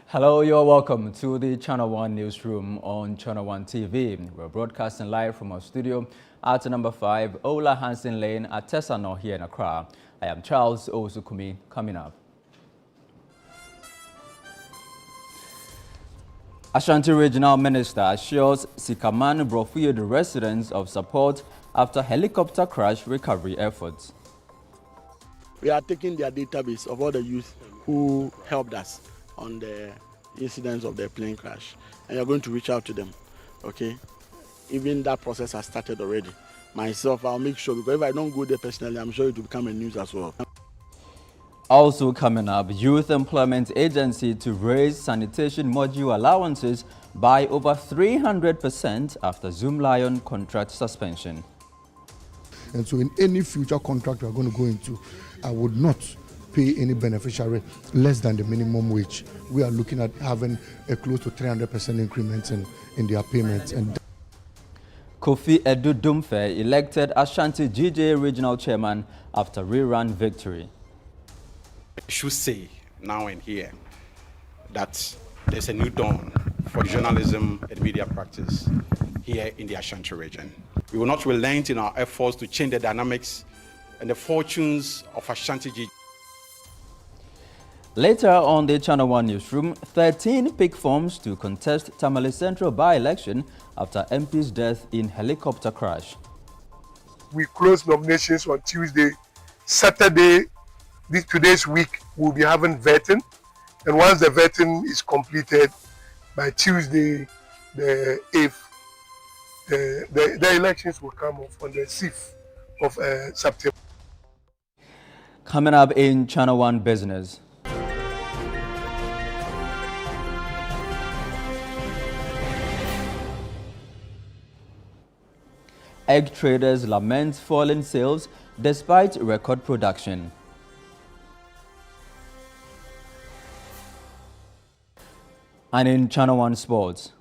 Hello, you're welcome to the Channel 1 Newsroom on Channel 1 TV. We're broadcasting live from our studio at number 5, Ola Hansen Lane at Tesano here in Accra. I am Charles Osukumi. Coming up. Ashanti Regional Minister assures Sikaman Brofield the residents of support after helicopter crash recovery efforts. We are taking their database of all the youth who helped us on the incidents of the plane crash, and you're going to reach out to them, okay? Even that process has started already. Myself, I'll make sure, because if I don't go there personally, I'm sure it will become a news as well. Also coming up, Youth Employment Agency to raise sanitation module allowances by over 300% after Zoom Lion contract suspension. And so in any future contract we are going to go into, I would not pay any beneficiary less than the minimum wage. We are looking at having a close to 300% increment in their payments. And Kofi Edu Dumfe elected Ashanti GJ Regional Chairman after rerun victory. I should say now and here that there's a new dawn for journalism and media practice here in the Ashanti region. We will not relent in our efforts to change the dynamics and the fortunes of Ashanti GJ. Later on the Channel 1 Newsroom, 13 pick forms to contest Tamale Central by-election after MP's death in helicopter crash. We close nominations on Tuesday. Saturday, today's week, we'll be having vetting. And once the vetting is completed, by Tuesday, the 8th, the elections will come off on the 6th of September. Coming up in Channel 1 Business. Egg traders lament falling sales despite record production. And in Channel 1 Sports.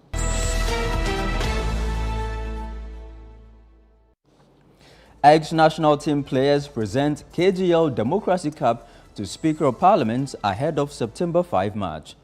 Ex-national team players present KGL Democracy Cup to Speaker of Parliament ahead of September 5 match.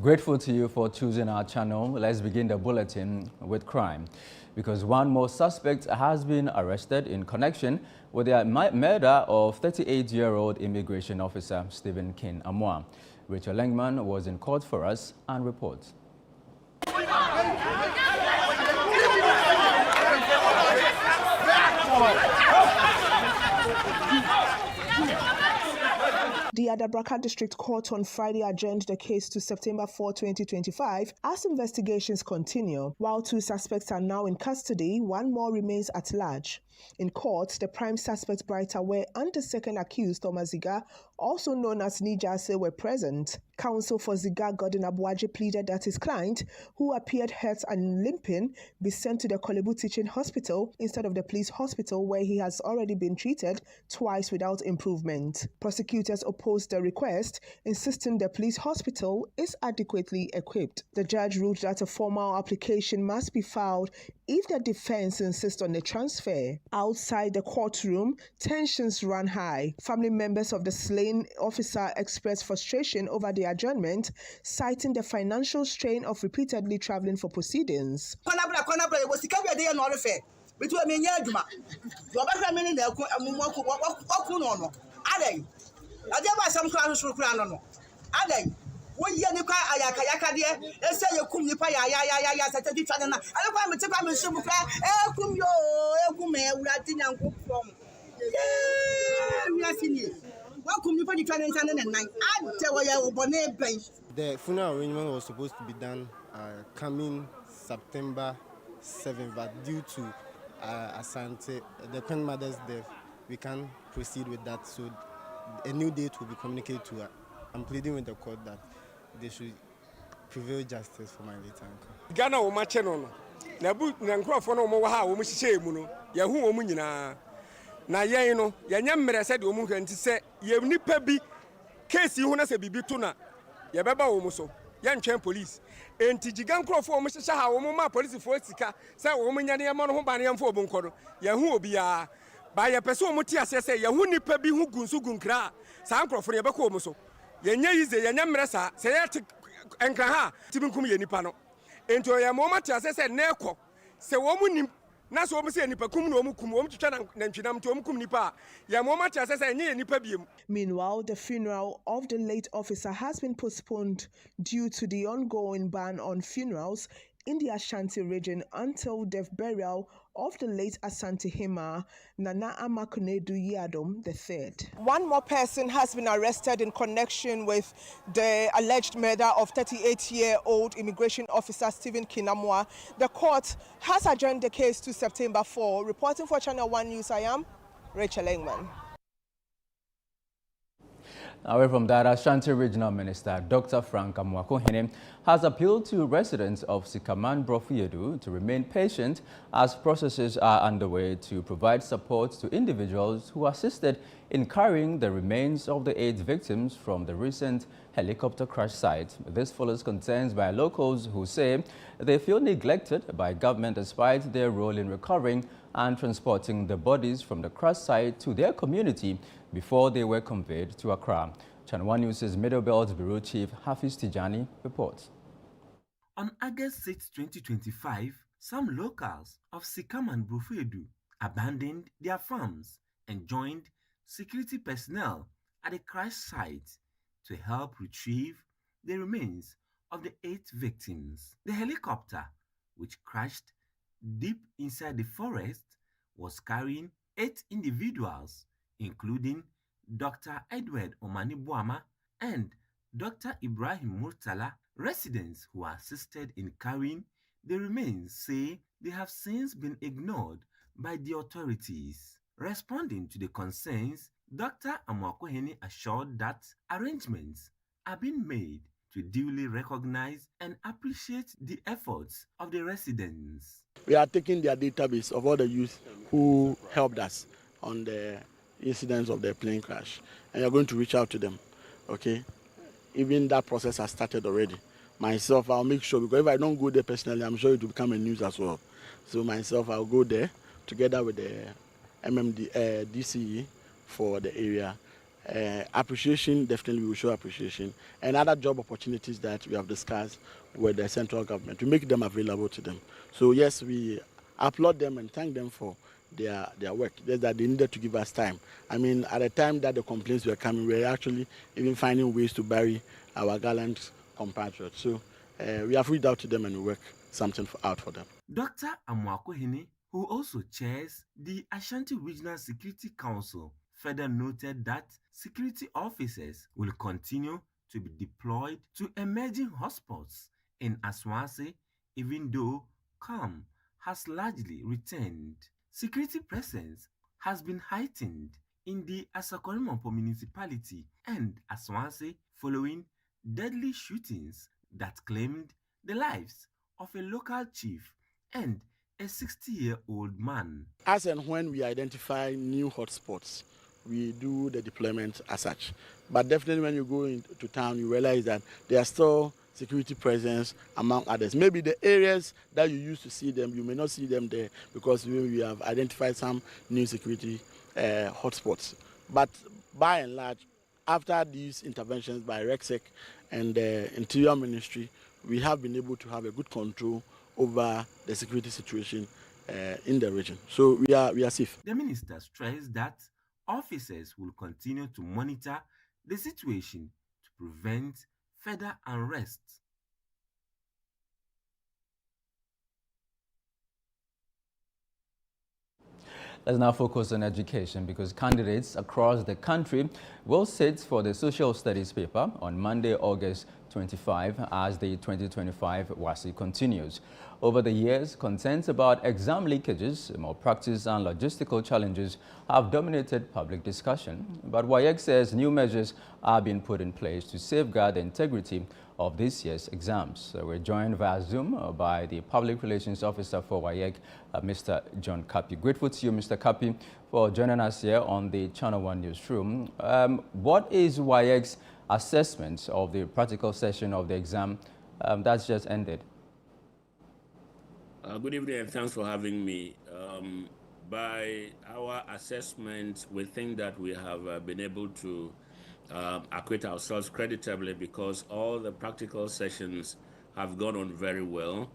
Grateful to you for choosing our channel. Let's begin the bulletin with crime, because one more suspect has been arrested in connection with the murder of 38-year-old immigration officer Stephen King Amwa. Rachel Langman was in court for us and reports. The Adabraka District Court on Friday adjourned the case to September 4, 2025 as investigations continue. While 2 suspects are now in custody, 1 more remains at large. In court, the prime suspect Brightawe and the second accused, Thomas Ziga, also known as Nijase, were present. Counsel for Ziga, Gordon Abuaje, pleaded that his client, who appeared hurt and limping, be sent to the Korle Bu Teaching Hospital instead of the police hospital where he has already been treated twice without improvement. Prosecutors opposed the request, insisting the police hospital is adequately equipped. The judge ruled that a formal application must be filed if the defense insists on the transfer. Outside the courtroom, tensions ran high. Family members of the slain officer expressed frustration over the adjournment, citing the financial strain of repeatedly traveling for proceedings. The funeral arrangement was supposed to be done coming September 7th, but due to Asante, the grandmother's death, we can't proceed with that. So a new date will be communicated to I'm pleading with the court that they should prevail justice for my late uncle. Ghana wo ma che no na bu na nkrofo no mo wa ha wo mo hihye mu no ya hu wo mu nyina na yen no ya nya mmere se de wo mu hwanti se ye nipa bi case hu na se bibi to na ye beba wo mu so ya ntwen police enti giga nkrofo wo mo hihye ha wo mo ma police fo sika se wo mo nya ne mo no ho ba ne yemfo obunko no ya hu obi ya ba ye pese wo mo ti ase se ya hu nipa bi hu gunsu gunkra sa nkrofo ne ye beka wo mu so ye nya yize ye nya mmere sa se ye enkra ha tibinkum ye nipa no ento ya mo mate asese neko se wo mu nim na so wo se nipa kum no wo kum wo twetwa na ntwinam to wo kum nipa ya mo mate asese enye ye nipa biem. Meanwhile, the funeral of the late officer has been postponed due to the ongoing ban on funerals in the Ashanti region until the burial of the late Ashanti Hima Nana Amakonedu Yadom III. One more person has been arrested in connection with the alleged murder of 38-year-old immigration officer Stephen Kinamwa. The court has adjourned the case to September 4. Reporting for Channel 1 News, I am Rachel Engman. Away from that, Ashanti Regional Minister Dr. Frank Amoako-Hene has appealed to residents of Sikaman Brofiedu to remain patient as processes are underway to provide support to individuals who assisted in carrying the remains of the 8 victims from the recent helicopter crash site. This follows concerns by locals who say they feel neglected by government despite their role in recovering and transporting the bodies from the crash site to their community before they were conveyed to Accra. Channel 1 News' Middle Belt Bureau Chief Hafiz Tijani reports. On August 6, 2025, some locals of Sikam and Brofiedu abandoned their farms and joined security personnel at the crash site to help retrieve the remains of the 8 victims. The helicopter, which crashed deep inside the forest, was carrying 8 individuals, including Dr. Edward Omani Buama and Dr. Ibrahim Murtala. Residents who assisted in carrying the remains say they have since been ignored by the authorities. Responding to the concerns, Dr. Amoako-Hene assured that arrangements are being made to duly recognize and appreciate the efforts of the residents. We are taking their database of all the youth who helped us on the incidents of the plane crash, and you're going to reach out to them, okay? Even that process has started already. Myself, I'll make sure, because if I don't go there personally, I'm sure it will become a news as well. So myself, I'll go there together with the DCE for the area. Appreciation, definitely we will show appreciation. And other job opportunities that we have discussed with the central government, to make them available to them. So yes, we applaud them and thank them for their work. Just that they needed to give us time. I mean, at the time that the complaints were coming, we were actually even finding ways to bury our gallant compatriots. So we have reached out to them and we work something out for them. Dr. Amoako-Hene, who also chairs the Ashanti Regional Security Council, further noted that security officers will continue to be deployed to emerging hotspots in WASSCE, even though calm has largely returned. Security presence has been heightened in the Asakorimompo municipality and WASSCE following deadly shootings that claimed the lives of a local chief and a 60-year-old man. As and when we identify new hotspots, we do the deployment as such. But definitely when you go into town, you realize that there are still security presence among others. Maybe the areas that you used to see them, you may not see them there because we have identified some new security hotspots. But by and large, after these interventions by RECSEC and the Interior Ministry, we have been able to have a good control over the security situation in the region. So we are safe. The minister stressed that officers will continue to monitor the situation to prevent further unrest. Let's now focus on education because candidates across the country will sit for the social studies paper on Monday, August 25 as the 2025 WASSCE continues. Over the years, concerns about exam leakages, malpractice and logistical challenges have dominated public discussion. But WAEC says new measures are being put in place to safeguard the integrity of this year's exams. We're joined via Zoom by the Public Relations Officer for WAEC, Mr. John Kapi. Grateful to you, Mr. Kapi, for joining us here on the Channel 1 Newsroom. What is WAEC's assessment of the practical session of the exam that's just ended? Good evening and thanks for having me. By our assessment, we think that we have been able to acquit ourselves creditably because all the practical sessions have gone on very well.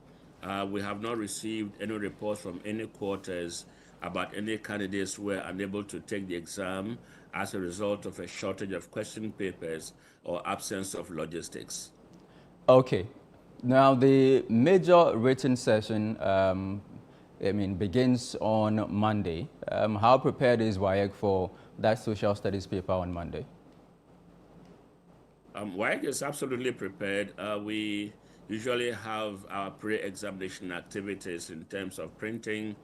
We have not received any reports from any quarters about any candidates who were unable to take the exam as a result of a shortage of question papers or absence of logistics. Okay. Now, the major written session, begins on Monday. How prepared is WAEC for that social studies paper on Monday? WAEC is absolutely prepared. We usually have our pre-examination activities in terms of printing,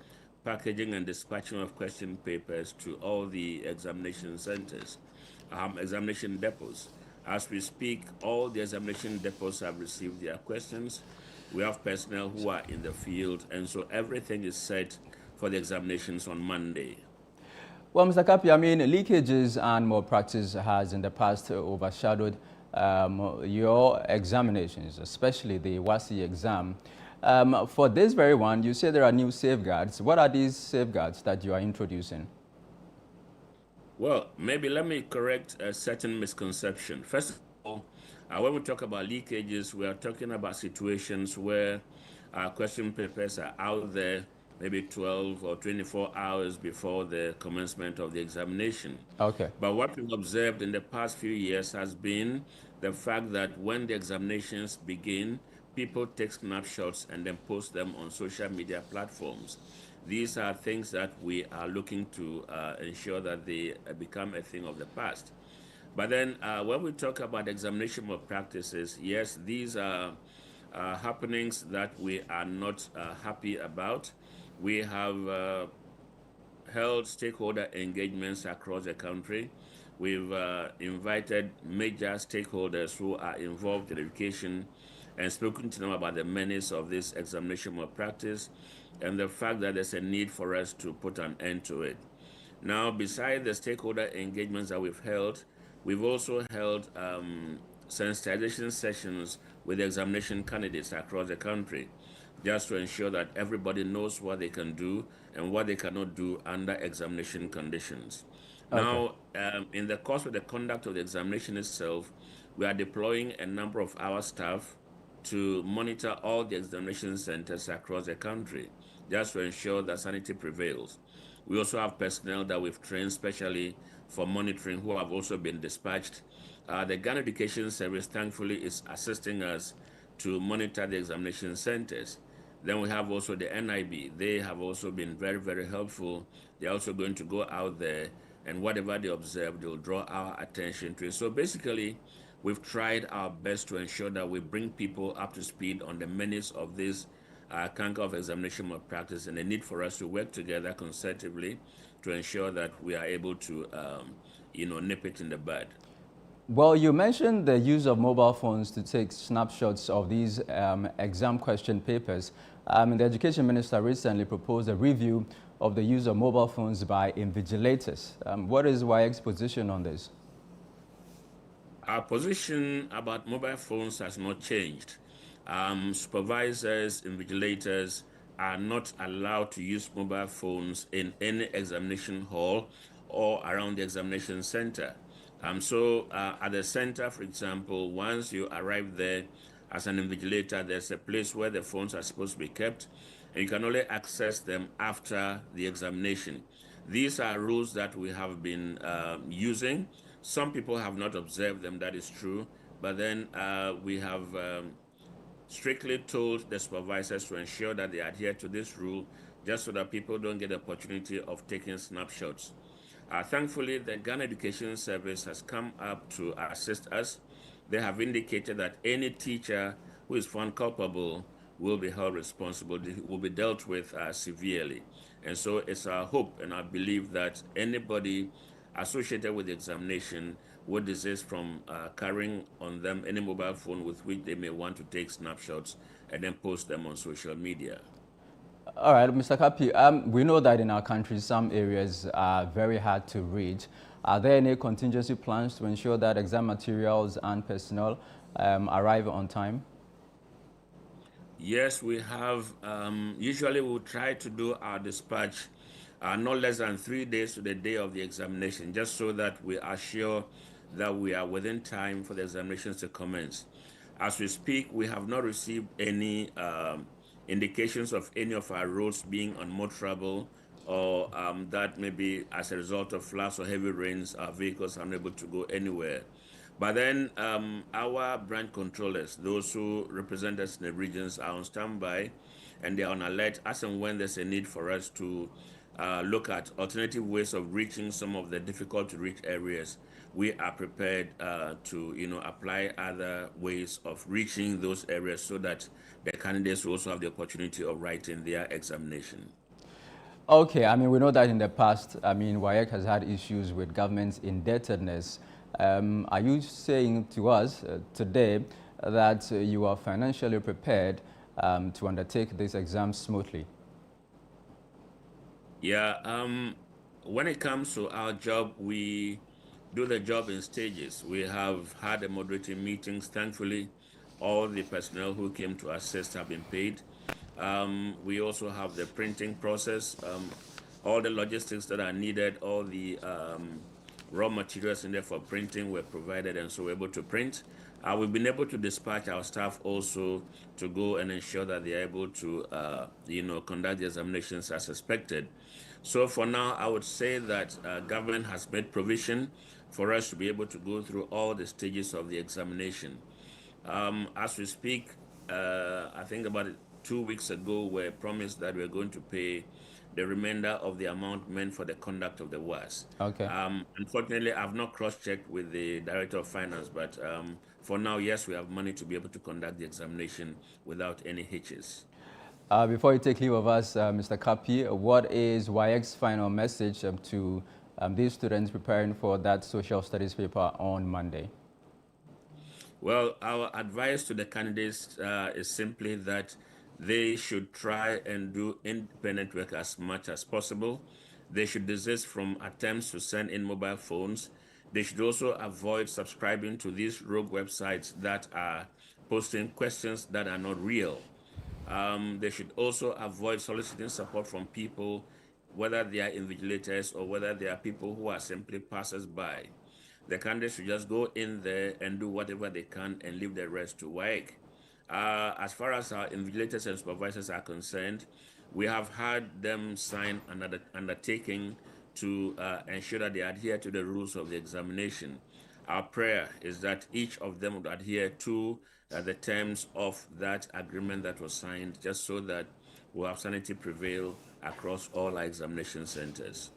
packaging, and dispatching of question papers to all the examination centers, examination depots. As we speak, all the examination depots have received their questions. We have personnel who are in the field, and so everything is set for the examinations on Monday. Well, Mr. Kapi, leakages and malpractice has in the past overshadowed your examinations, especially the WASSCE exam. For this very one, you say there are new safeguards. What are these safeguards that you are introducing? Well, maybe let me correct a certain misconception. First of all, when we talk about leakages, we are talking about situations where question papers are out there maybe 12 or 24 hours before the commencement of the examination. Okay. But what we've observed in the past few years has been the fact that when the examinations begin, people take snapshots and then post them on social media platforms. These are things that we are looking to ensure that they become a thing of the past. But then when we talk about examination malpractices, yes, these are happenings that we are not happy about. We have held stakeholder engagements across the country. We've invited major stakeholders who are involved in education and spoken to them about the menace of this examination malpractice and the fact that there's a need for us to put an end to it. Now, besides the stakeholder engagements that we've also held sensitization sessions with examination candidates across the country, just to ensure that everybody knows what they can do and what they cannot do under examination conditions. Okay. Now, in the course of the conduct of the examination itself, we are deploying a number of our staff to monitor all the examination centers across the country, just to ensure that sanity prevails. We also have personnel that we've trained specially for monitoring who have also been dispatched. The Ghana Education Service, thankfully, is assisting us to monitor the examination centers. Then we have also the NIB. They have also been very, very helpful. They're also going to go out there, and whatever they observe, they'll draw our attention to it. So basically, we've tried our best to ensure that we bring people up to speed on the menace of this canker of examination malpractice and the need for us to work together concertatively to ensure that we are able to, nip it in the bud. Well, you mentioned the use of mobile phones to take snapshots of these exam question papers. The Education Minister recently proposed a review of the use of mobile phones by invigilators. What is WAEC's position on this? Our position about mobile phones has not changed. Supervisors, invigilators are not allowed to use mobile phones in any examination hall or around the examination center. So at the center, for example, once you arrive there as an invigilator, there's a place where the phones are supposed to be kept, and you can only access them after the examination. These are rules that we have been using. Some people have not observed them, that is true, but then we have strictly told the supervisors to ensure that they adhere to this rule, just so that people don't get the opportunity of taking snapshots. Thankfully, the Ghana Education Service has come up to assist us. They have indicated that any teacher who is found culpable will be held responsible, will be dealt with severely. And so it's our hope and our belief that anybody associated with the examination would desist from carrying on them any mobile phone with which they may want to take snapshots and then post them on social media. All right, Mr. Kapi, we know that in our country, some areas are very hard to reach. Are there any contingency plans to ensure that exam materials and personnel arrive on time? Yes, we have. Usually we'll try to do our dispatch no less than 3 days to the day of the examination, just so that we are sure that we are within time for the examinations to commence. As we speak, we have not received any indications of any of our roads being unmotorable, or that maybe as a result of floods or heavy rains, our vehicles are unable to go anywhere. But then our branch controllers, those who represent us in the regions, are on standby, and they are on alert as and when there's a need for us to look at alternative ways of reaching some of the difficult to reach areas. We are prepared to apply other ways of reaching those areas so that the candidates will also have the opportunity of writing their examination. Okay, I mean, we know that in the past, I mean, WAEC has had issues with government indebtedness. Are you saying to us today that you are financially prepared to undertake this exam smoothly? Yeah, when it comes to our job, we do the job in stages. We have had the moderating meetings. Thankfully, all the personnel who came to assist have been paid. We also have the printing process, all the logistics that are needed, all the raw materials in there for printing were provided, and so we're able to print. We've been able to dispatch our staff also to go and ensure that they are able to, conduct the examinations as expected. So for now, I would say that government has made provision for us to be able to go through all the stages of the examination. As we speak, I think about 2 weeks ago, we promised that we're going to pay the remainder of the amount meant for the conduct of the WASSCE. Okay. Unfortunately, I've not cross-checked with the Director of Finance, but for now, yes, we have money to be able to conduct the examination without any hitches. Before you take leave of us, Mr. Kapi, what is WAEC's final message to these students preparing for that social studies paper on Monday? Well, our advice to the candidates is simply that they should try and do independent work as much as possible. They should desist from attempts to send in mobile phones. They should also avoid subscribing to these rogue websites that are posting questions that are not real. They should also avoid soliciting support from people, whether they are invigilators or whether they are people who are simply passers-by. The candidates should just go in there and do whatever they can and leave the rest to WAEC. As far as our invigilators and supervisors are concerned, we have had them sign another undertaking to ensure that they adhere to the rules of the examination. Our prayer is that each of them would adhere to the terms of that agreement that was signed, just so that we'll have sanity prevail across all our examination centers.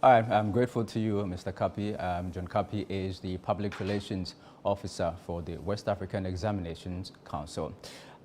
All right, I'm grateful to you, Mr. Kapi. John Kapi is the Public Relations Officer for the West African Examinations Council.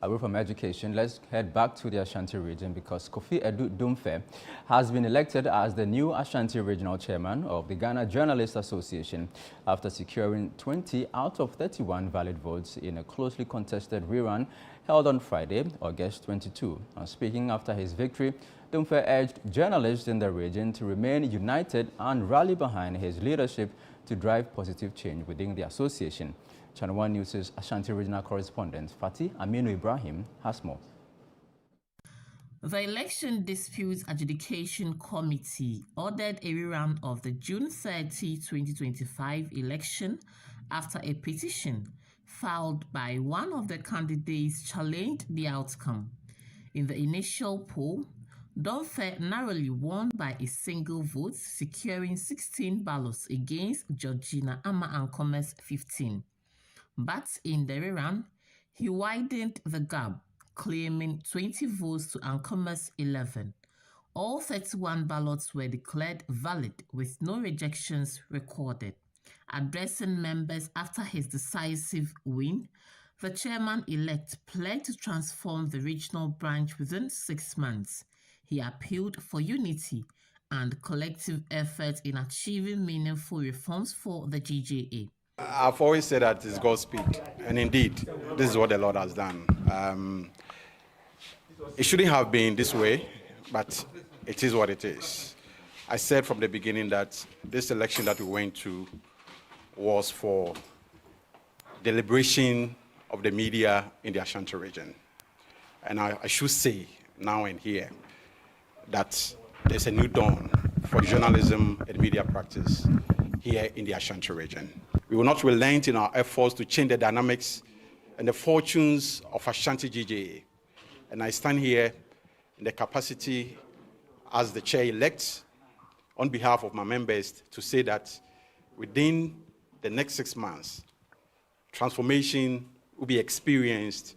Away from education, let's head back to the Ashanti region because Kofi Edu Dumfe has been elected as the new Ashanti Regional Chairman of the Ghana Journalists Association after securing 20 out of 31 valid votes in a closely contested rerun held on Friday, August 22. Speaking after his victory, Dumfe urged journalists in the region to remain united and rally behind his leadership to drive positive change within the association. Channel 1 News' Ashanti Regional Correspondent Fatih Aminu Ibrahim has more. The Election Disputes Adjudication Committee ordered a rerun of the June 30, 2025 election after a petition filed by one of the candidates challenged the outcome. In the initial poll, Dumfe narrowly won by a single vote, securing 16 ballots against Georgina Ama Ankome's 15. But in the rerun, He widened the gap, claiming 20 votes to Ankoma's 11. All 31 ballots were declared valid with no rejections recorded. Addressing members after his decisive win, the chairman-elect pledged to transform the regional branch within 6 months. He appealed for unity and collective effort in achieving meaningful reforms for the GJA. I've always said that it's Godspeed, and indeed, this is what the Lord has done. It shouldn't have been this way, but it is what it is. I said from the beginning that this election that we went to was for the liberation of the media in the Ashanti region. And I should say now and here that there's a new dawn for journalism and media practice here in the Ashanti region. We will not relent in our efforts to change the dynamics and the fortunes of Ashanti GJA. And I stand here in the capacity as the chair-elect on behalf of my members to say that within the next 6 months, transformation will be experienced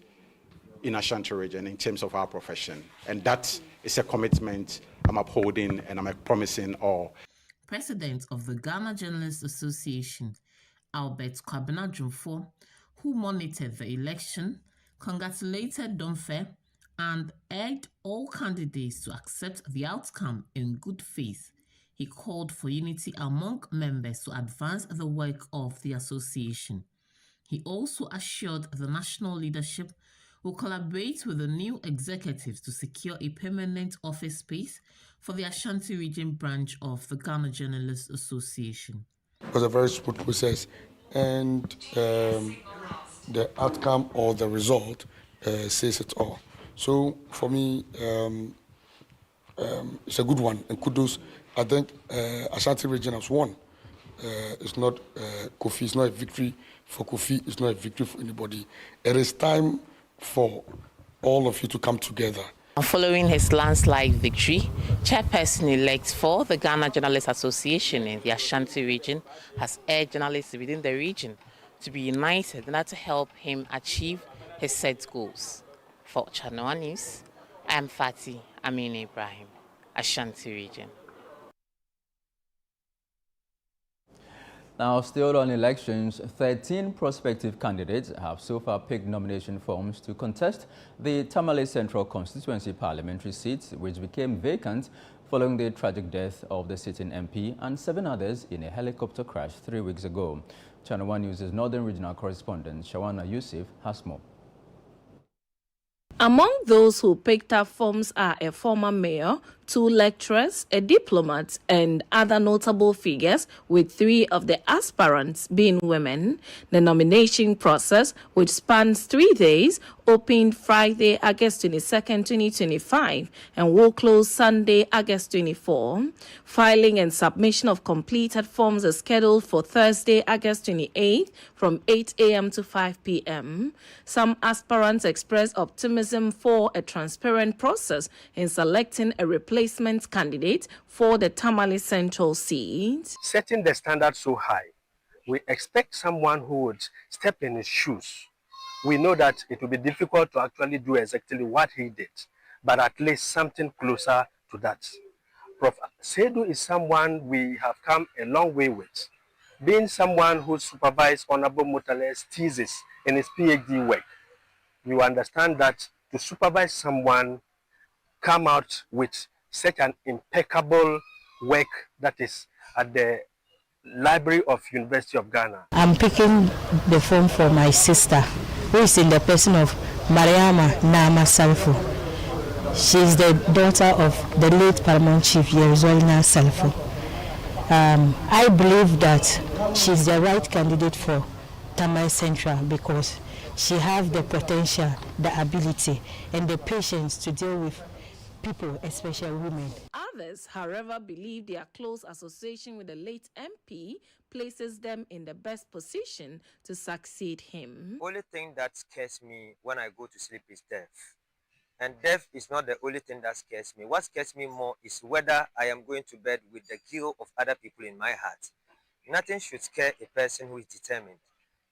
in Ashanti region in terms of our profession. And that is a commitment I'm upholding and I'm promising all. President of the Ghana Journalists Association, Albert Kwabena Jumfo, who monitored the election, congratulated Domfe and urged all candidates to accept the outcome in good faith. He called for unity among members to advance the work of the association. He also assured the national leadership will collaborate with the new executives to secure a permanent office space for the Ashanti region branch of the Ghana Journalists Association. It was a very smooth process, and the outcome or the result says it all. So for me, it's a good one, and kudos. I think Ashanti region has won. It's not Kofi, it's not a victory for Kofi, it's not a victory for anybody. It is time for all of you to come together. Following his landslide victory, chairperson-elect for the Ghana Journalists Association in the Ashanti region has urged journalists within the region to be united in order to help him achieve his set goals. For Channel One News, I am Fatih Amin Ibrahim, Ashanti region. Now, still on elections, 13 prospective candidates have so far picked nomination forms to contest the Tamale Central Constituency parliamentary seat, which became vacant following the tragic death of the sitting MP and 7 others in a helicopter crash 3 weeks ago. Channel One News' Northern Regional correspondent Shawana Yusuf has more. Among those who picked up forms are a former mayor, 2 lecturers, a diplomat, and other notable figures, with 3 of the aspirants being women. The nomination process, which spans 3 days, opened Friday, August 22nd, 2025, and will close Sunday, August 24. Filing and submission of completed forms is scheduled for Thursday, August 28, from 8 a.m. to 5 p.m. Some aspirants expressed optimism for a transparent process in selecting a replacement candidate for the Tamale Central seat. Setting the standard so high, we expect someone who would step in his shoes. We know that it will be difficult to actually do exactly what he did, but at least something closer to that. Prof. Sedu is someone we have come a long way with, being someone who supervised Honorable Mutale's thesis in his PhD work. You understand that to supervise someone, come out with such an impeccable work that is at the Library of University of Ghana. I'm picking the form for my sister, who is in the person of Mariama Nama Salfo. She is the daughter of the late Paramount Chief Yerizolina Salfo. I believe that she's the right candidate for Tamale Central because she has the potential, the ability, and the patience to deal with people, especially women. Others, however, believe their close association with the late MP places them in the best position to succeed him. Only thing that scares me when I go to sleep is death. And death is not the only thing that scares me. What scares me more is whether I am going to bed with the guilt of other people in my heart. Nothing should scare a person who is determined.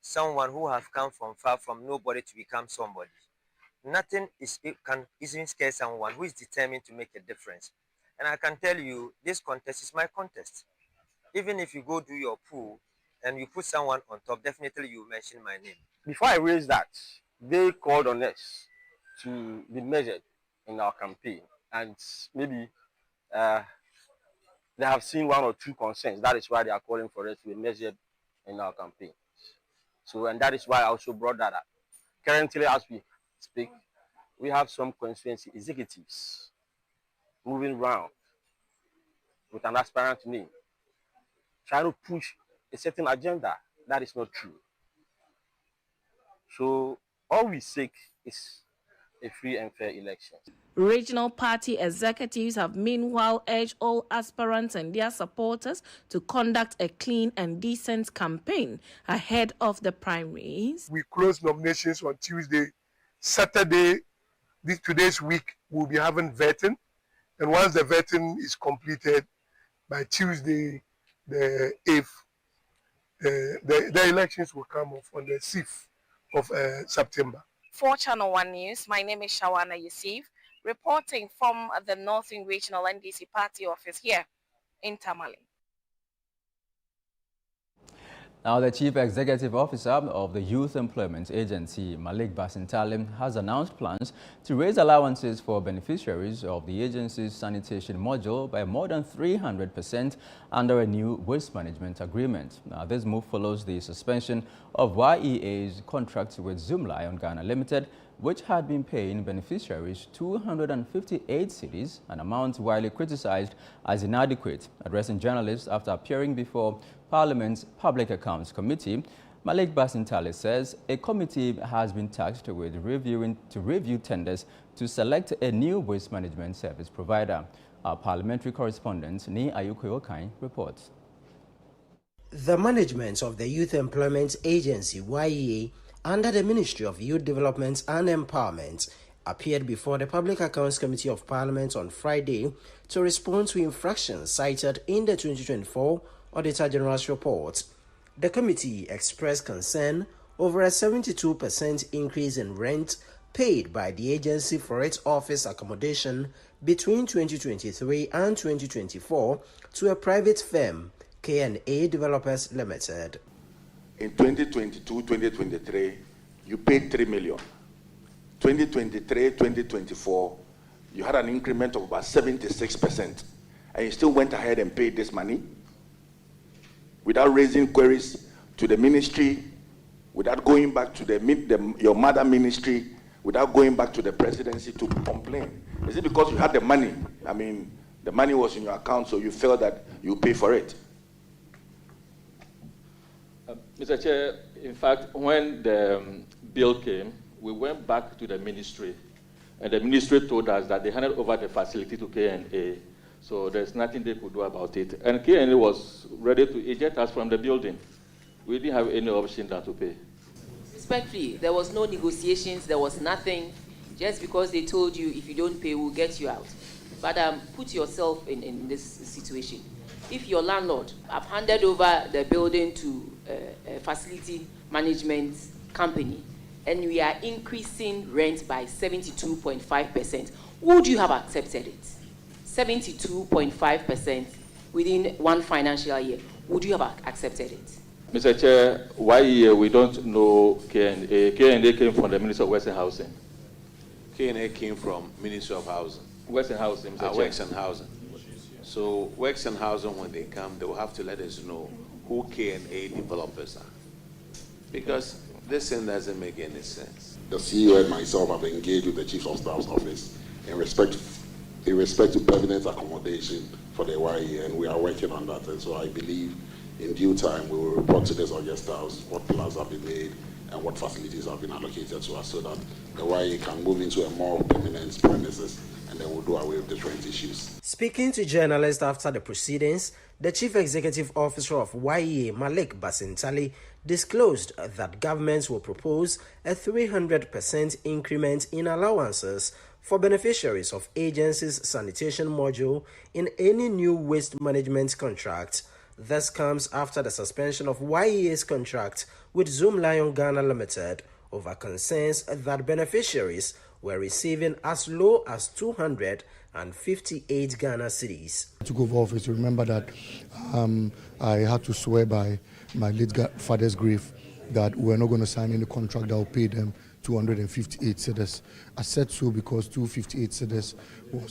someone who have come from far from nobody to become somebody. Nothing can easily scare someone who is determined to make a difference. And I can tell you, this contest is my contest. Even if you go do your pool and you put someone on top, definitely you mention my name. Before I raised that, they called on us to be measured in our campaign, and maybe they have seen one or two concerns. That is why they are calling for us to be measured in our campaign. So, and that is why I also brought that up. Currently, as we speak, we have some constituency executives moving around with an aspirant name, trying to push a certain agenda that is not true. So all we seek is a free and fair election. Regional party executives have meanwhile urged all aspirants and their supporters to conduct a clean and decent campaign ahead of the primaries. We close nominations on Tuesday. Saturday, today's week, we'll be having vetting. And once the vetting is completed by Tuesday, the 8th, the elections will come off on the 6th of September. For Channel 1 News, my name is Shawana Yusuf, reporting from the Northern Regional NDC Party office here in Tamale. Now, the Chief Executive Officer of the Youth Employment Agency, Malik Basintale, has announced plans to raise allowances for beneficiaries of the agency's sanitation module by more than 300% under a new waste management agreement. Now, this move follows the suspension of YEA's contract with Zoom Lion Ghana Limited, which had been paying beneficiaries 258 cedis, an amount widely criticized as inadequate. Addressing journalists after appearing before Parliament's Public Accounts Committee, Malik Basintale says a committee has been tasked with review tenders to select a new waste management service provider. Our parliamentary correspondent, Ni Ayukoyokai, reports. The management of the Youth Employment Agency, YEA, under the Ministry of Youth Development and Empowerment, appeared before the Public Accounts Committee of Parliament on Friday to respond to infractions cited in the 2024 Auditor General's report. The committee expressed concern over a 72% increase in rent paid by the agency for its office accommodation between 2023 and 2024 to a private firm, K&A Developers Limited. In 2022-2023, you paid 3 million. 2023-2024, you had an increment of about 76%, and you still went ahead and paid this money without raising queries to the ministry, without going back to your mother ministry, without going back to the presidency to complain. Is it because you had the money? I mean, the money was in your account, so you felt that you pay for it? Mr. Chair, in fact, when the bill came, we went back to the ministry, and the ministry told us that they handed over the facility to K&A, so there's nothing they could do about it. And K&A was ready to eject us from the building. We didn't have any option than to pay. Respectfully, there was no negotiations, there was nothing. Just because they told you if you don't pay, we'll get you out. But put yourself in this situation. If your landlord have handed over the building to a facility management company, and we are increasing rent by 72.5%, would you have accepted it? 72.5% within one financial year, would you have accepted it? Mr. Chair, why we don't know K&A? K&A came from the Ministry of Works and Housing. K&A came from Ministry of Housing. Works and Housing, Mr. Chair. Works and Housing. So Works and Housing, when they come, they will have to let us know who K&A developers are. Because this thing doesn't make any sense. The CEO and myself have engaged with the Chief of Staff's office in respect to permanent accommodation for the YE, and we are working on that. And so I believe in due time we will report to this August House what plans have been made and what facilities have been allocated to us so that the YE can move into a more permanent premises, and then we'll do away with different issues. Speaking to journalists after the proceedings, the Chief Executive Officer of YEA, Malik Basintale, disclosed that governments will propose a 300% increment in allowances for beneficiaries of agency's sanitation module in any new waste management contract This comes after the suspension of YEA's contract with Zoom Lion Ghana Limited over concerns that beneficiaries were receiving as low as 258 Ghana cedis. I took over office. Remember that I had to swear by my late father's grave that we're not going to sign any contract that will pay them 258 cedis. I said so because 258 cedis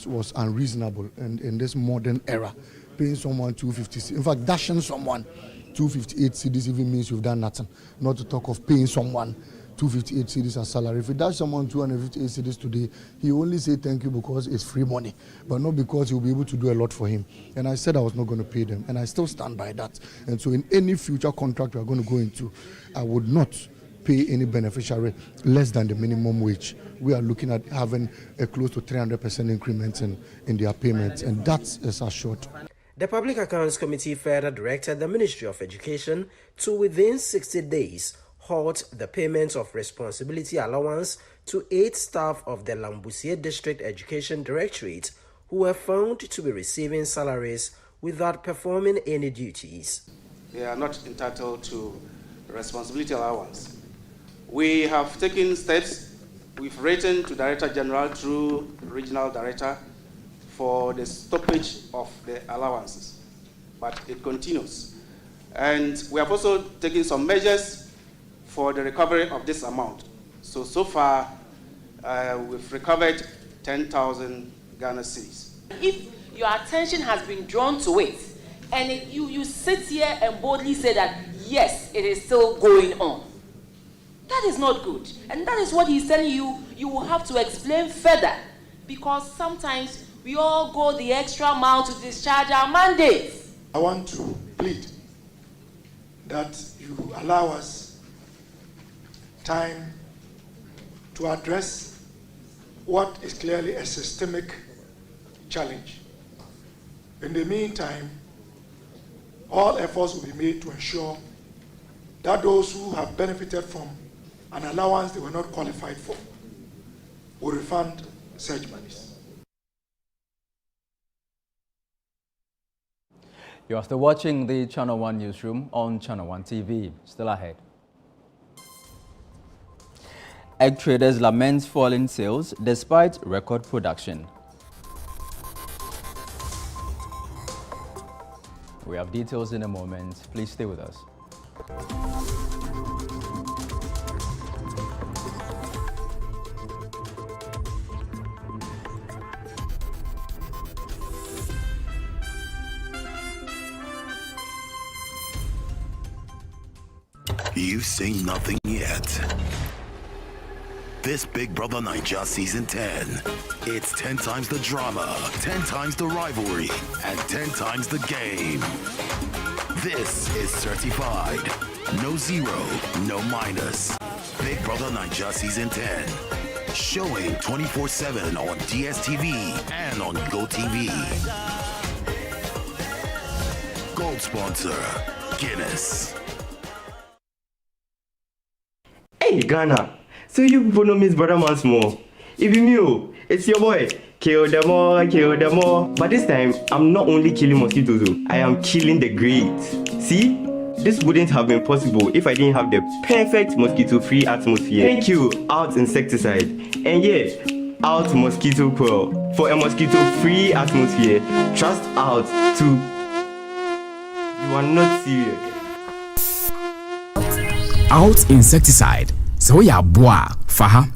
was unreasonable, and in this modern era, paying someone 250, in fact, dashing someone 258 cedis even means you've done nothing. Not to talk of paying someone 258 cedis as salary. If you dash someone 258 cedis today, he only say thank you because it's free money, but not because he'll be able to do a lot for him. And I said I was not going to pay them, and I still stand by that. And so in any future contract we are going to go into, I would not pay any beneficiary less than the minimum wage. We are looking at having a close to 300% increment in their payments, and that is assured. The Public Accounts Committee further directed the Ministry of Education to, within 60 days, halt the payment of responsibility allowance to 8 staff of the Lambusie District Education Directorate who were found to be receiving salaries without performing any duties. They are not entitled to responsibility allowance. We have taken steps. We've written to Director General through Regional Director for the stoppage of the allowances, but it continues. And we have also taken some measures for the recovery of this amount. So far, we've recovered 10,000 Ghana cedis. If your attention has been drawn to it, and you sit here and boldly say that, yes, it is still going on, that is not good. And that is what he's telling you, you will have to explain further, because sometimes we all go the extra mile to discharge our mandates. I want to plead that you allow us time to address what is clearly a systemic challenge. In the meantime, all efforts will be made to ensure that those who have benefited from an allowance they were not qualified for will refund such monies. You are still watching the Channel 1 Newsroom on Channel 1 TV. Still ahead. Egg traders lament falling sales despite record production. We have details in a moment. Please stay with us. You've seen nothing yet. This Big Brother Naija Season 10. It's 10 times the drama, 10 times the rivalry, and 10 times the game. This is certified. No zero, no minus. Big Brother Naija Season 10. Showing 24/7 on DSTV and on GoTV. Gold sponsor, Guinness. Hey Ghana, so you people know Miss Brother Man Small. If you knew, it's your boy. Kill them all, kill them all. But this time, I'm not only killing mosquitoes, I am killing the greats. See? This wouldn't have been possible if I didn't have the perfect mosquito-free atmosphere. Thank you, Out Insecticide. And yeah, Out Mosquito Coil. For a mosquito-free atmosphere, trust Out to... You are not serious. Out Insecticide. So ya boa faha.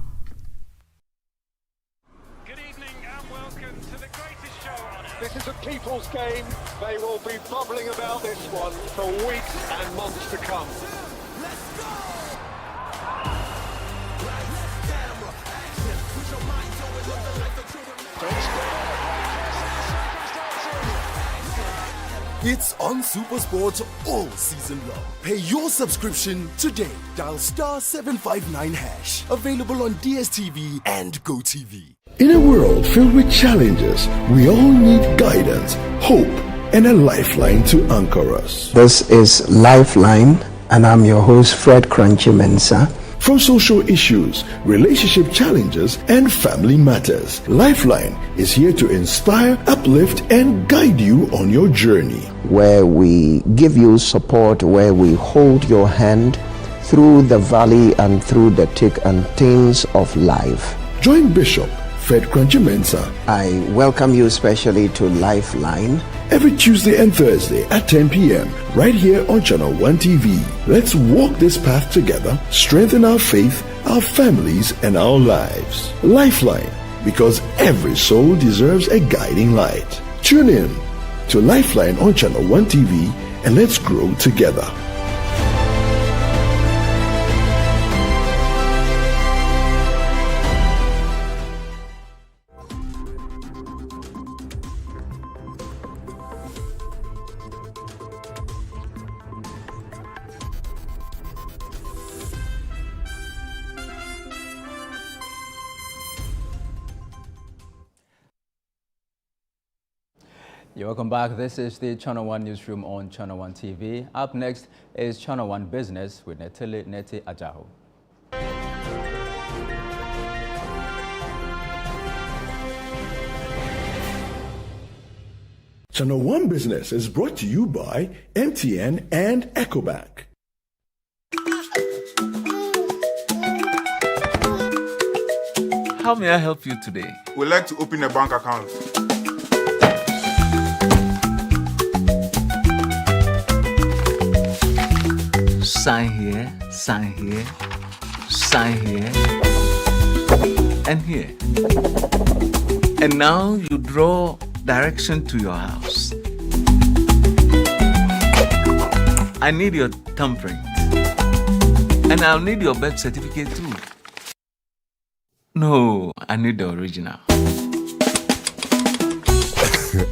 This is a people's game. They will be bubbling about this one for weeks and months to come. Let's go! It's on SuperSport all season long. Pay your subscription today. Dial *759#. Available on DSTV and GoTV. In a world filled with challenges, we all need guidance, hope, and a lifeline to anchor us. This is Lifeline, and I'm your host, Fred Crunchy Mensa. from social issues, relationship challenges, and family matters. Lifeline is here to inspire, uplift, and guide you on your journey. Where we give you support, where we hold your hand through the valley and through the thick and thins of life. Join Bishop Fred Crunchy Mensah. I welcome you especially to Lifeline. Every Tuesday and Thursday at 10 p.m. right here on Channel 1 TV. Let's walk this path together, strengthen our faith, our families, and our lives. Lifeline, because every soul deserves a guiding light. Tune in to Lifeline on Channel 1 TV and let's grow together. Welcome back. This is the Channel 1 Newsroom on Channel 1 TV. Up next is Channel 1 Business with Netele Nete Ajaho. Channel 1 Business is brought to you by MTN and EcoBank. How may I help you today? We'd like to open a bank account. Sign here, sign here, sign here, and here. And now you draw direction to your house. I need your thumbprint. And I'll need your birth certificate too. No, I need the original.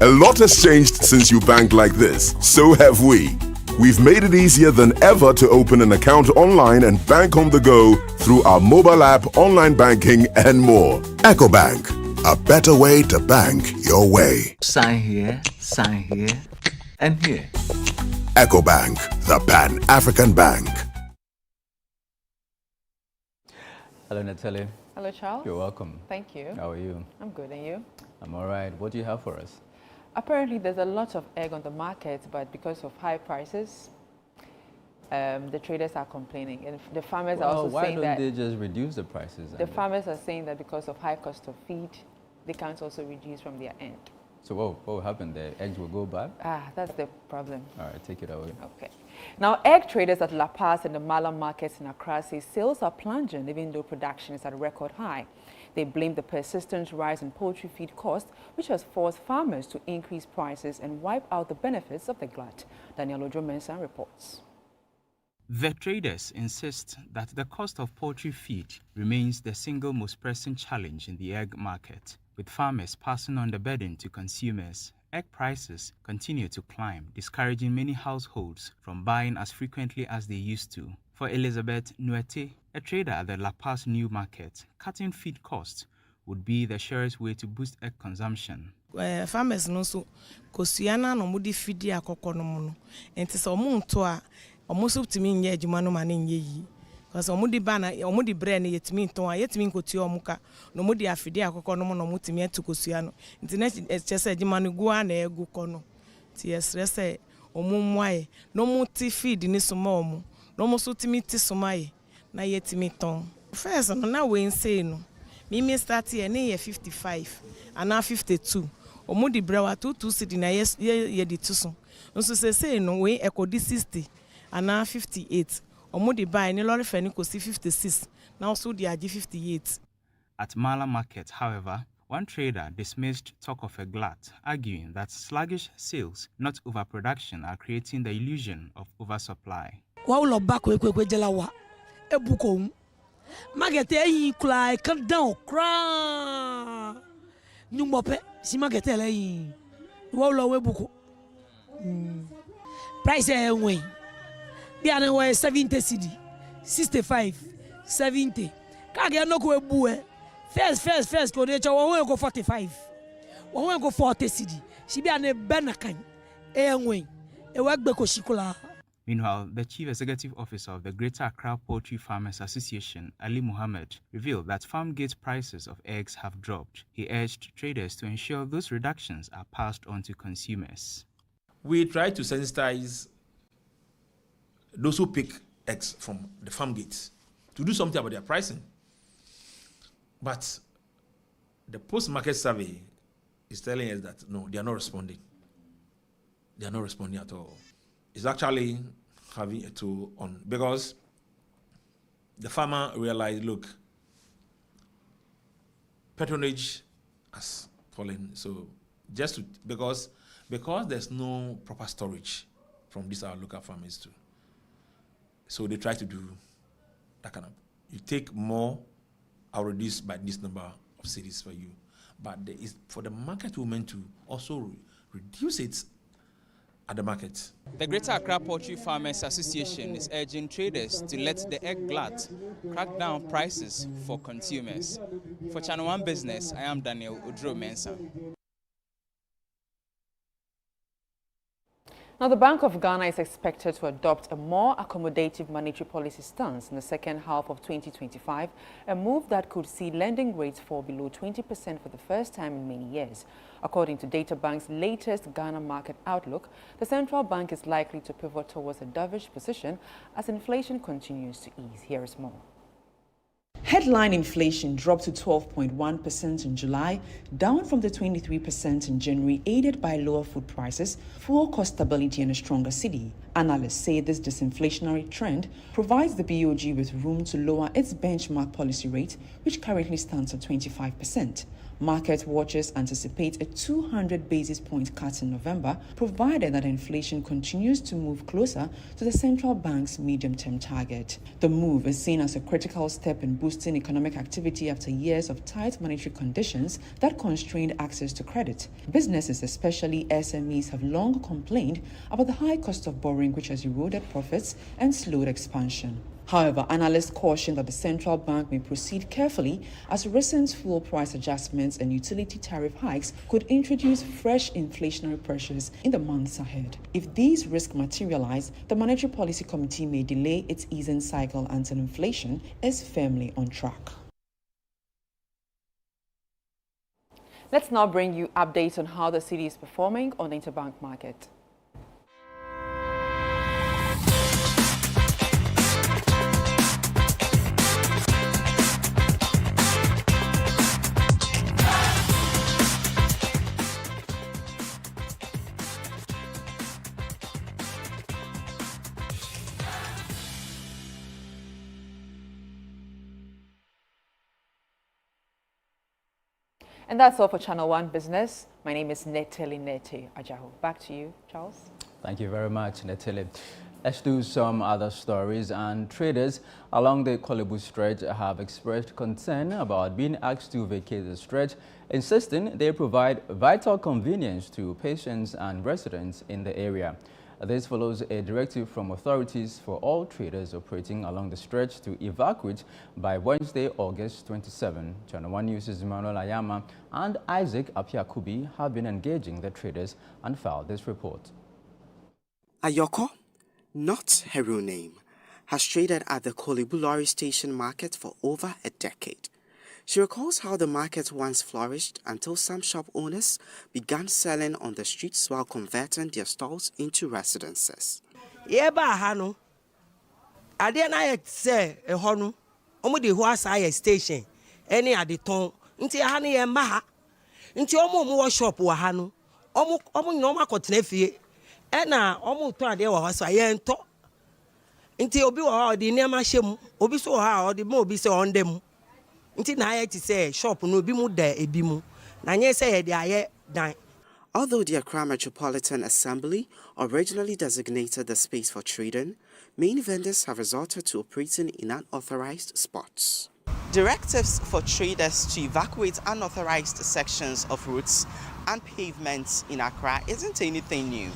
A lot has changed since you banked like this. So have we. We've made it easier than ever to open an account online and bank on the go through our mobile app, online banking, and more. EcoBank, a better way to bank your way. Sign here, and here. EcoBank, the Pan-African Bank. Hello, Natalie. Hello, Charles. You're welcome. Thank you. How are you? I'm good, and you? I'm all right. What do you have for us? Apparently, there's a lot of egg on the market, but because of high prices, the traders are complaining. And the farmers are also saying that... why don't they just reduce the prices? The farmers are saying that because of high cost of feed, they can't also reduce from their end. So what will happen? The eggs will go bad? That's the problem. All right, take it away. Okay. Now, egg traders at La Paz and the Mala markets in Accra say sales are plunging even though production is at a record high. They blame the persistent rise in poultry feed costs, which has forced farmers to increase prices and wipe out the benefits of the glut. Daniel Ojo-Mensah reports. The traders insist that the cost of poultry feed remains the single most pressing challenge in the egg market. With farmers passing on the burden to consumers, egg prices continue to climb, discouraging many households from buying as frequently as they used to. For Elizabeth Nuete, a trader at the La Paz New Market, cutting feed costs would be the surest way to boost egg consumption. Farmers no so kosiana no mudi feed akoko no mo no enti so mo nto a omo so timi nye adwuma no ma ne nye yi because omo di ba na omo di bre na yetimi nto a yetimi nkoti omo ka no mo di afide akoko no mo no mo timi atu kosia no enti na chese adwuma no gu na egu ko no ti esrese omo mwae no mo ti feed ni so ma omo no mo so timi ti so mai na yetimi ton first no na we say no me start here na 55 and now 52 omo di bre wa 22 cedi na ye di tuso nso say no we ekodi 60 and now 58 omo di buy ni lorry fe ni ko 56 now so di agi 58. At Mala Market, however, one trader dismissed talk of a glut, arguing that sluggish sales, not overproduction, are creating the illusion of oversupply. Wa ulo bako ekwe jela wa ebuko magete yi kula e kan down kra nyumbo pe si magete le yi wa ulo we buko price e nwe bi an we 70 cedi 65 70 kage no ko ebu e first ko de cho wo go 45 wo go 40 cedi si bi an be na kan e nwe e wa gbe ko shikula. Meanwhile, the Chief Executive Officer of the Greater Accra Poultry Farmers Association, Ali Mohammed, revealed that farm gate prices of eggs have dropped. He urged traders to ensure those reductions are passed on to consumers. We try to sensitize those who pick eggs from the farm gates to do something about their pricing. But the post-market survey is telling us that no, they are not responding. They are not responding at all. It's actually having a toll on, because the farmer realized, look, patronage has fallen. So just to, because there's no proper storage from these our local farmers too. So they try to do that kind of, you take more, I'll reduce by this number of cities for you. But there is, for the market women to also reduce it at the market. The Greater Accra Poultry Farmers Association is urging traders to let the egg glut crack down prices for consumers. For Channel 1 Business, I am Daniel Udro-Mensah. Now, the Bank of Ghana is expected to adopt a more accommodative monetary policy stance in the second half of 2025, a move that could see lending rates fall below 20% for the first time in many years. According to Data Bank's latest Ghana market outlook, the central bank is likely to pivot towards a dovish position as inflation continues to ease. Here is more. Headline inflation dropped to 12.1% in July, down from the 23% in January, aided by lower food prices, fuel cost stability and a stronger cedi. Analysts say this disinflationary trend provides the BOG with room to lower its benchmark policy rate, which currently stands at 25%. Market watchers anticipate a 200 basis point cut in November, provided that inflation continues to move closer to the central bank's medium-term target. The move is seen as a critical step in boosting economic activity after years of tight monetary conditions that constrained access to credit. Businesses, especially SMEs, have long complained about the high cost of borrowing, which has eroded profits and slowed expansion. However, analysts caution that the central bank may proceed carefully as recent fuel price adjustments and utility tariff hikes could introduce fresh inflationary pressures in the months ahead. If these risks materialize, the Monetary Policy Committee may delay its easing cycle until inflation is firmly on track. Let's now bring you updates on how the cedi is performing on the interbank market. And that's all for Channel 1 Business. My name is Neteli Nete Ajaho. Back to you, Charles. Thank you very much, Neteli. Let's do some other stories. And traders along the Korle Bu stretch have expressed concern about being asked to vacate the stretch, insisting they provide vital convenience to patients and residents in the area. This follows a directive from authorities for all traders operating along the stretch to evacuate by Wednesday, August 27. Channel 1 News' Emmanuel Ayama and Isaac Apiakubi have been engaging the traders and filed this report. Ayoko, not her real name, has traded at the Korle Bu lorry station market for over a decade. She recalls how the market once flourished until some shop owners began selling on the streets while converting their stalls into residences. Yeba hano. Ade na ye se ehɔ no. Omo de ho asa station. Any ade ton. Nti ha no ye ma ha. Nti omo wo shop wa ha no. Omo nyoma kotena fie. E na omo ton ade wa ho so ye nto. Nti obi wa ha odi nema hyem. Obi so ha odi ma obi se ondem. Nti na ye ti say shop no bi mu da ebi mu. Na nye say ye de aye dan. Although the Accra Metropolitan Assembly originally designated the space for trading, many vendors have resorted to operating in unauthorized spots. Directives for traders to evacuate unauthorized sections of routes and pavements in Accra isn't anything new.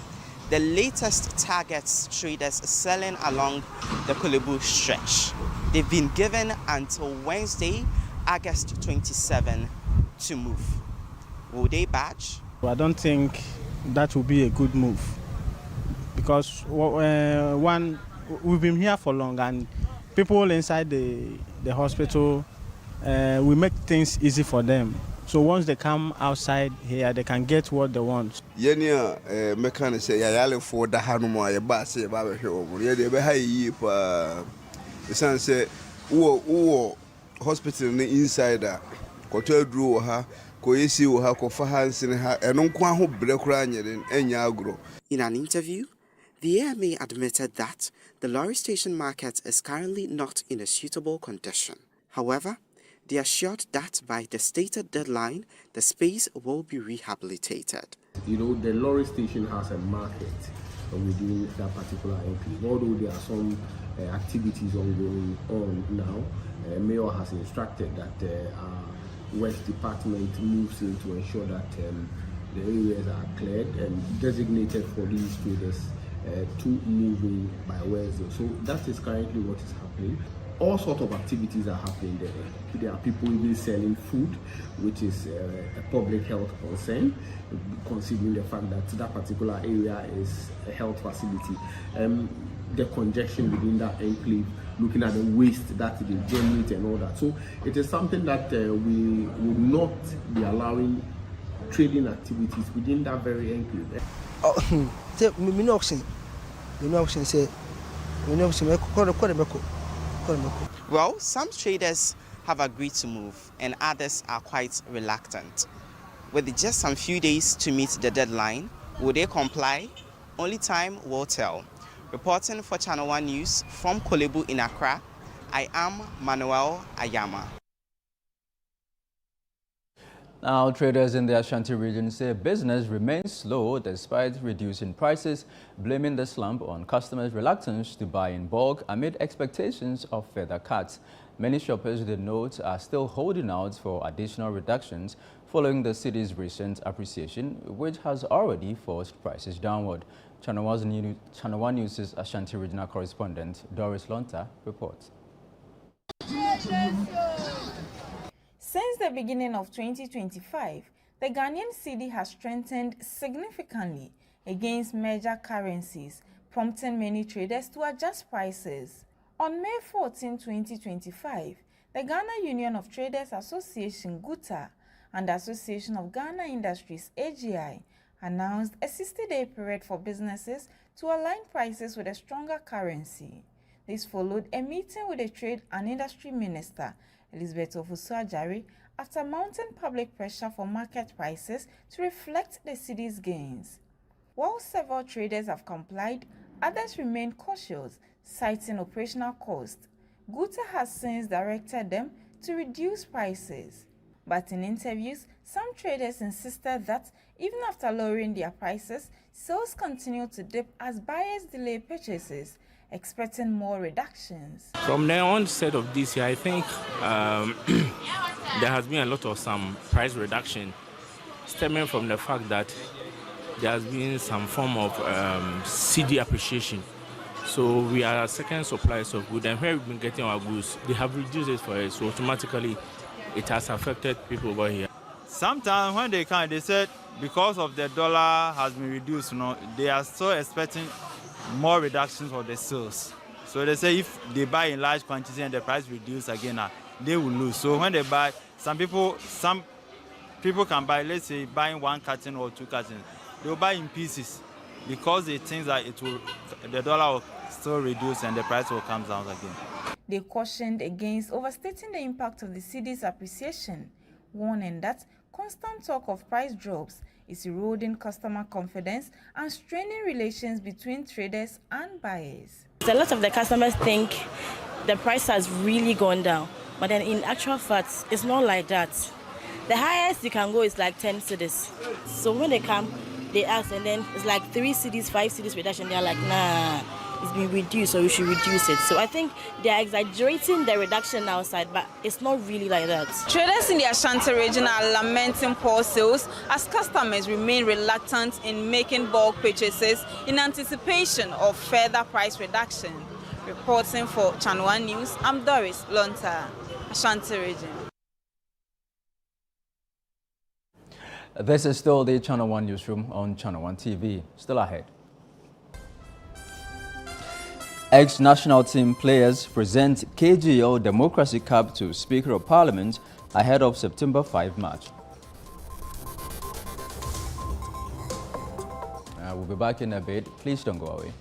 The latest targets traders selling along the Korle Bu stretch. They've been given until Wednesday, August 27 to move. Will they badge? I don't think that will be a good move because one, we've been here for long, and people inside the hospital, we make things easy for them. So once they come outside here, they can get what they want. Yenya mechanic say yale for the hanuma ya ba say ba hwe o ye de be ha yi pa the say wo hospital ni insider koto aduru ha ko yesi wo ha ko fa hansin ha eno nko aho bre kura anyere enya agro. In an interview, the AMA admitted that the lorry station market is currently not in a suitable condition. However, they assured that by the stated deadline, the space will be rehabilitated. You know, the lorry station has a market within that particular MP. Although there are some activities ongoing on now, Mayor has instructed that our West Department moves in to ensure that the areas are cleared and designated for these traders to move in by Wednesday. So that is currently what is happening. All sorts of activities are happening there. There are people even selling food, which is a public health concern, considering the fact that that particular area is a health facility. The congestion within that enclave, looking at the waste that they generate and all that. So it is something that we would not be allowing trading activities within that very enclave. Well, some traders have agreed to move and others are quite reluctant. With just some few days to meet the deadline, will they comply? Only time will tell. Reporting for Channel 1 News from Korle Bu in Accra, I am Manuel Ayama. Now, traders in the Ashanti region say business remains slow despite reducing prices, blaming the slump on customers' reluctance to buy in bulk amid expectations of further cuts. Many shoppers, they note, are still holding out for additional reductions following the city's recent appreciation, which has already forced prices downward. Channel 1 News' Ashanti regional correspondent Doris Lonta reports. Since the beginning of 2025, the Ghanaian cedi has strengthened significantly against major currencies, prompting many traders to adjust prices. On May 14, 2025, the Ghana Union of Traders Association (GUTA) and the Association of Ghana Industries (AGI) announced a 60-day period for businesses to align prices with a stronger currency. This followed a meeting with the Trade and Industry Minister, Elizabeth Ofosu-Adjare, after mounting public pressure for market prices to reflect the city's gains. While several traders have complied, others remain cautious, citing operational costs. GUTA has since directed them to reduce prices. But in interviews, some traders insisted that even after lowering their prices, sales continue to dip as buyers delay purchases, expecting more reductions. From the onset of this year, I think there has been a lot of some price reduction stemming from the fact that there has been some form of cedi appreciation. So we are second suppliers of goods, and where we've been getting our goods, they have reduced it for us. So automatically, it has affected people over here. Sometimes when they come, they said because of the dollar has been reduced, they are still expecting more reduction for the sales. So they say if they buy in large quantities and the price reduce again, they will lose. So when they buy, some people can buy, let's say buying 1 carton or 2 cartons, they will buy in pieces because they think that the dollar will still reduce and the price will come down again. They cautioned against overstating the impact of the cedi's appreciation, warning that constant talk of price drops is eroding customer confidence and straining relations between traders and buyers. A lot of the customers think the price has really gone down, but then in actual fact, it's not like that. The highest you can go is like 10 cedis. So when they come, they ask, and then it's like 3 cedis, 5 cedis reduction. They're like, nah, it's been reduced, so we should reduce it. So I think they're exaggerating the reduction outside, but it's not really like that. Traders in the Ashanti region are lamenting poor sales as customers remain reluctant in making bulk purchases in anticipation of further price reduction. Reporting for Channel 1 News, I'm Doris Lonta, Ashanti region. This is still the Channel 1 Newsroom on Channel 1 TV. Still ahead. Ex-national team players present KGL Democracy Cup to Speaker of Parliament ahead of September 5 match. We'll be back in a bit. Please don't go away.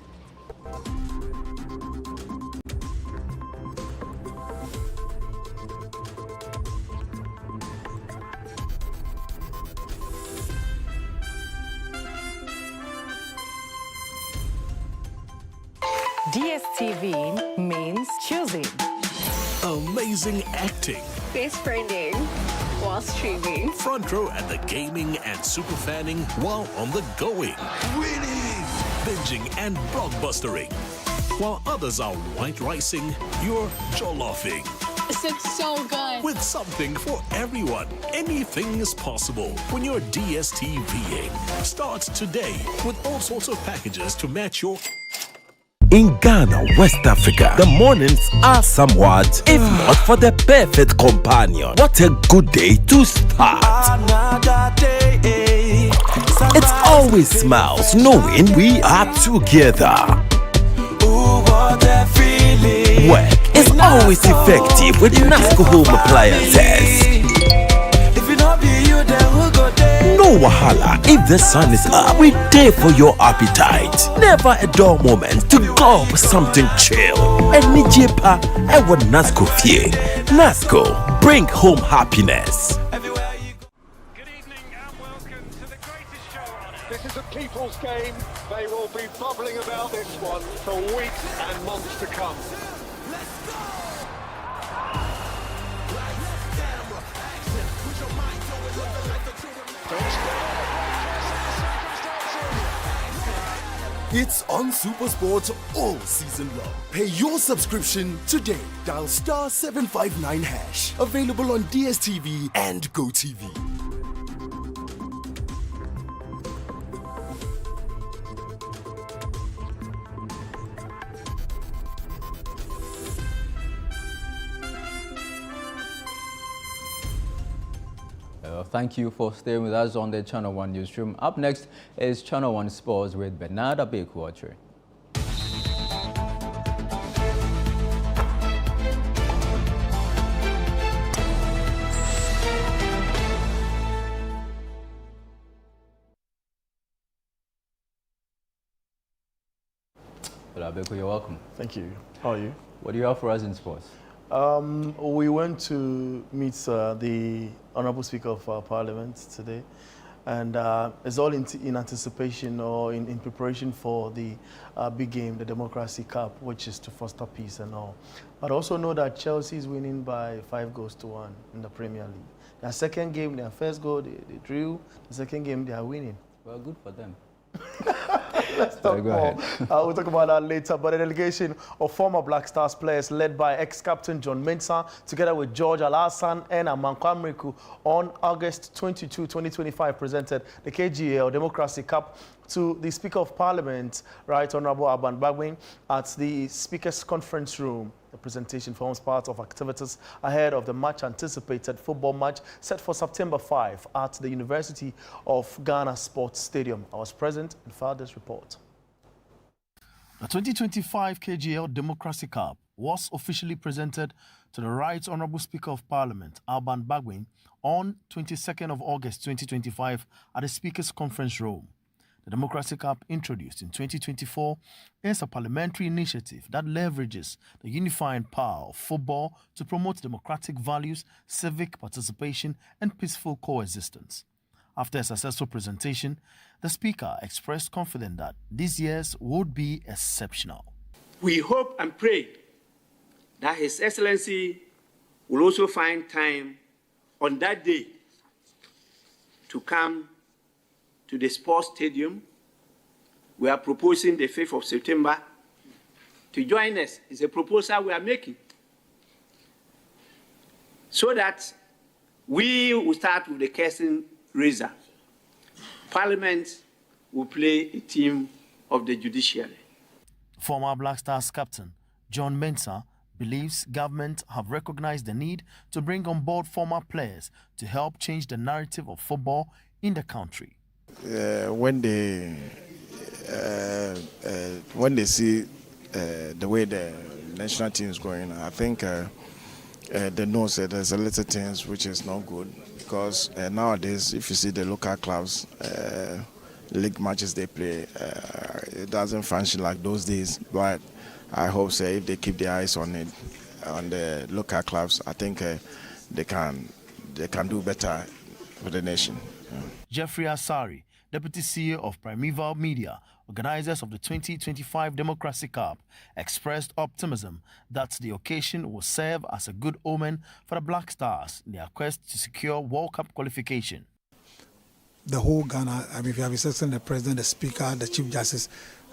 DSTV means choosing. Amazing acting. Face branding while streaming. Front row at the gaming and super fanning while on the going. Winning! Binging and blockbustering. While others are white ricing, you're jolloffing. This looks so good. With something for everyone. Anything is possible when you're DSTVing. Start today with all sorts of packages to match your... In Ghana, West Africa, the mornings are somewhat, if not for the perfect companion. What a good day to start. Another day. It's always smiles knowing we are together. Ooh, what a feeling. Work is always effective with NASCO home appliances. If it not be you, then who go there? No wahala, if the sun is up, we there for your appetite. Never a dull moment to go for something chill. And Nijepa, I want NASCO feel. NASCO, bring home happiness. This is a people's game. They will be bubbling about this one for weeks and months to come. Let's go! It's on SuperSport all season long. Pay your subscription today. Dial *759#. Available on DSTV and GoTV. Thank you for staying with us on the Channel 1 Newsroom. Up next is Channel 1 Sports with Bernard Abekwatri. Abeku, you're welcome. Thank you. How are you? What do you have for us in sports? We went to meet the Honorable Speaker of Parliament today, and it's all in anticipation or in preparation for the big game, the Democracy Cup, which is to foster peace and all. But also know that Chelsea is winning by 5-1 in the Premier League. Their second game, their first goal, they drew. The second game, they are winning. Well, good for them. Let's talk more. We'll talk about that later. But a delegation of former Black Stars players led by ex-captain John Mensah, together with George Alassane and Amanko Amriku, on August 22, 2025, presented the KGL Democracy Cup to the Speaker of Parliament, Right Honorable Alban Bagbin, at the Speaker's Conference Room. The presentation forms part of activities ahead of the much-anticipated football match set for September 5 at the University of Ghana Sports Stadium. I was present and filed this report. The 2025 KGL Democracy Cup was officially presented to the Right Honorable Speaker of Parliament, Alban Bagbin, on 22nd of August 2025 at the Speaker's Conference Room. The Democracy Cup, introduced in 2024, is a parliamentary initiative that leverages the unifying power of football to promote democratic values, civic participation, and peaceful coexistence. After a successful presentation, the Speaker expressed confidence that this year's would be exceptional. We hope and pray that His Excellency will also find time on that day to come to the sports stadium. We are proposing the 5th of September to join us. It's a proposal we are making, so that we will start with the curtain raiser. Parliament will play a team of the judiciary. Former Black Stars captain John Mensah believes government have recognized the need to bring on board former players to help change the narrative of football in the country. When they see the way the national team is going, I think they know that there's a little things which is not good, because nowadays, if you see the local clubs, league matches they play, it doesn't function like those days. But I hope if they keep their eyes on it, on the local clubs, I think they can do better for the nation. Yeah. Jeffrey Asari, Deputy CEO of Primeval Media, organizers of the 2025 Democracy Cup, expressed optimism that the occasion will serve as a good omen for the Black Stars in their quest to secure World Cup qualification. The whole Ghana, I mean, if you have the president, the speaker, the chief justice,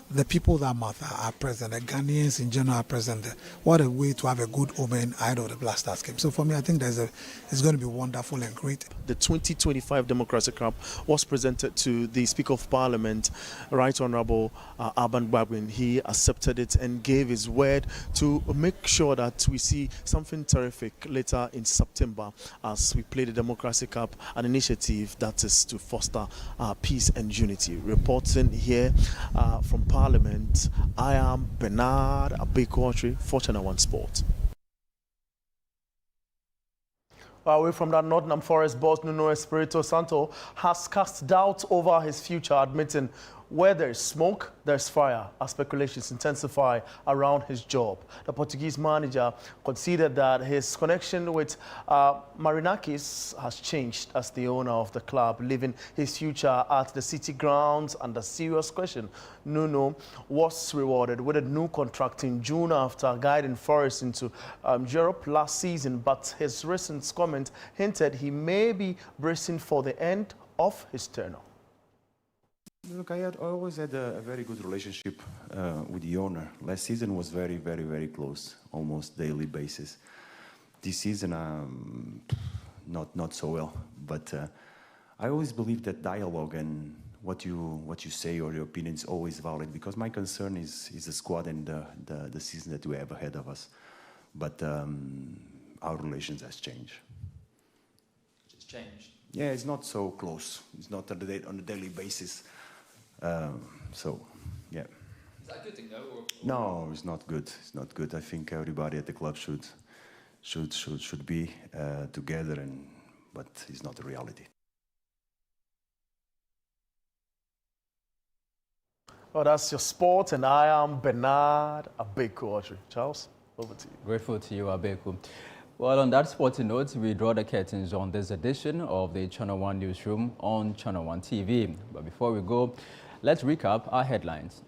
the people that matter are present, the Ghanaians in general are present. What a way to have a good omen ahead of the Black Stars game. So for me, I think it's going to be wonderful and great. The 2025 Democracy Cup was presented to the Speaker of Parliament, Right Honourable Alban Gbagwin. He accepted it and gave his word to make sure that we see something terrific later in September as we play the Democracy Cup, an initiative that is to foster peace and unity. Reporting here from Parliament, I am Bernard Abekwatri for Channel One Sport. Away from that, Nottingham Forest boss Nuno Espirito Santo has cast doubt over his future, admitting where there is smoke, there's fire, as speculations intensify around his job. The Portuguese manager conceded that his connection with Marinakis has changed as the owner of the club, leaving his future at the city grounds under serious question. Nuno was rewarded with a new contract in June after guiding Forest into Europe last season, but his recent comment hinted he may be bracing for the end of his tenure. Look, I always had a very good relationship with the owner. Last season was very, very, very close, almost daily basis. This season, not so well. But I always believe that dialogue and what you say or your opinion is always valid, because my concern is the squad and the season that we have ahead of us. But our relations has changed. It's changed? Yeah, it's not so close. It's not on a daily basis. So, yeah. Is that a good thing, though? Or? No, it's not good. It's not good. I think everybody at the club should be together, but it's not the reality. Well, that's your sport, and I am Bernard Abekwatri. Charles, over to you. Grateful to you, Abeku. Well, on that sporting note, we draw the curtains on this edition of the Channel One Newsroom on Channel One TV. But before we go, let's recap our headlines.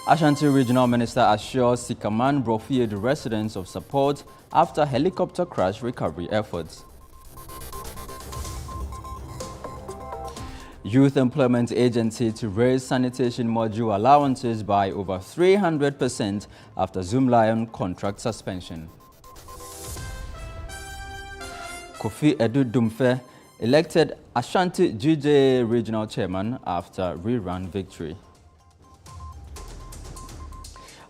Ashanti Regional Minister assures Sikaman Brofield residents of support after helicopter crash recovery efforts. Youth Employment Agency to raise sanitation module allowances by over 300% after Zoomlion contract suspension. Kofi Edu Dumfe elected Ashanti GJ Regional Chairman after rerun victory.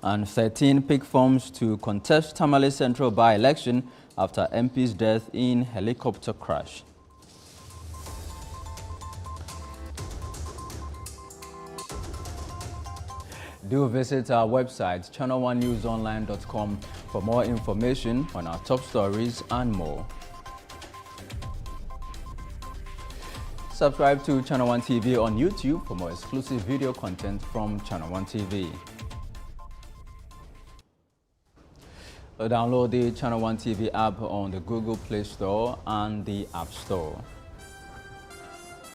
And 13 pick forms to contest Tamale Central by-election after MP's death in helicopter crash. Do visit our website, channel1newsonline.com, for more information on our top stories and more. Subscribe to Channel One TV on YouTube for more exclusive video content from Channel One TV. Download the Channel One TV app on the Google Play Store and the App Store.